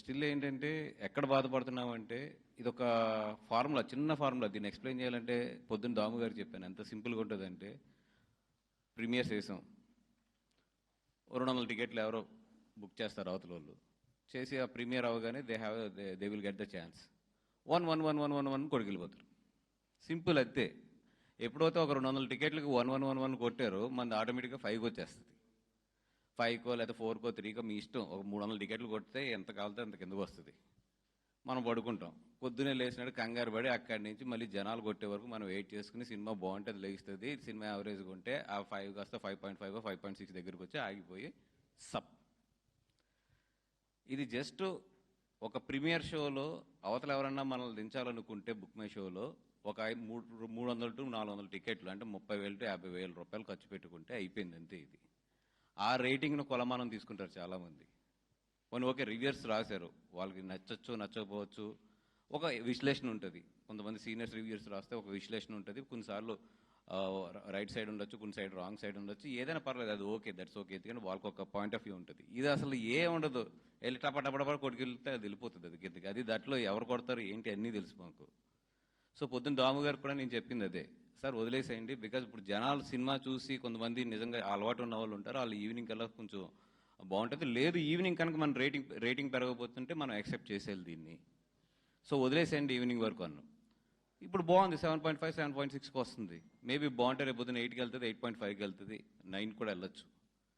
Still ఏంటంటే ఎక్కడ బాధపడుతున్నామంటే ఇదొక ఫార్ములా, చిన్న ఫార్ములా. దీన్ని ఎక్స్ప్లెయిన్ చేయాలంటే పొద్దున్న దాము గారికి చెప్పాను, ఎంత సింపుల్గా ఉంటుందంటే ప్రీమియర్స్ వేసాం, 200 టికెట్లు ఎవరో బుక్ చేస్తారు అవతల వాళ్ళు చేసి, ఆ ప్రీమియర్ అవగానే they will get the chance. 1 కొడుకెళ్ళిపోతారు. సింపుల్ అంతే. ఎప్పుడైతే ఒక 200 టికెట్లకు 1 కొట్టారో మన ఆటోమేటిక్గా 5 వచ్చేస్తుంది. 5కో లేదా 4కో 3కో మీ ఇష్టం. ఒక 300 టికెట్లు కొడితే ఎంత కావాలితే అంత కిందకు వస్తుంది. మనం పడుకుంటాం. పొద్దునే లేచినాడు కంగారు పడి అక్కడి నుంచి మళ్ళీ జనాలు కొట్టే వరకు మనం వెయిట్ చేసుకుని సినిమా బాగుంటే అది లేస్తుంది. సినిమా యావరేజ్గా ఉంటే ఆ 5 కాస్త 5.5 5.6 దగ్గరికి వచ్చి ఆగిపోయి సప్. ఇది జస్ట్ ఒక ప్రీమియర్ షోలో అవతల ఎవరన్నా మనల్ని దించాలనుకుంటే బుక్ మై షోలో ఒక 300 to 400 టికెట్లు అంటే 30,000 to 50,000 రూపాయలు ఖర్చు పెట్టుకుంటే అయిపోయింది అంతే. ఇది ఆ రేటింగ్ను కొలమానం తీసుకుంటారు చాలామంది. కొన్ని ఓకే రివ్యూర్స్ రాశారు, వాళ్ళకి నచ్చచ్చు నచ్చకపోవచ్చు, ఒక విశ్లేషణ ఉంటుంది. కొంతమంది సీనియర్స్ రివ్యూర్స్ రాస్తే ఒక విశ్లేషణ ఉంటుంది. కొన్నిసార్లు రైట్ సైడ్ ఉండొచ్చు, కొన్ని సైడ్ రాంగ్ సైడ్ ఉండొచ్చు, ఏదైనా పర్లేదు, అది ఓకే, దట్స్ ఓకే. ఎందుకంటే వాళ్ళకి ఒక పాయింట్ ఆఫ్ వ్యూ ఉంటుంది. ఇది అసలు ఉండదు, వెళ్ళి టపటపడపడ కొట్టుకెళ్తే అది వెళ్ళిపోతుంది అది కిందకి. అది దాంట్లో ఎవరు కొడతారు ఏంటి అన్నీ తెలుసు మాకు. సో పొద్దున్న దాము గారు కూడా నేను చెప్పింది అదే, సార్ వదిలేసేయండి. బికాజ్ ఇప్పుడు జనాలు సినిమా చూసి కొంతమంది నిజంగా అలవాటు ఉన్న వాళ్ళు ఉంటారు, వాళ్ళు ఈవినింగ్ కల్లా కొంచెం బాగుంటుంది. లేదు ఈవినింగ్ కనుక మన రేటింగ్ పెరగబోతుంటే మనం యాక్సెప్ట్ చేసేయాలి దీన్ని. సో వదిలేసేయండి ఈవినింగ్ వరకు అన్నాం. ఇప్పుడు బాగుంది, 7.5 7.6కి వస్తుంది. మేబీ బాగుంటే రేపు పొద్దున్న 8కి వెళ్తుంది, 8.5కి వెళ్తుంది, 9 కూడా వెళ్ళొచ్చు.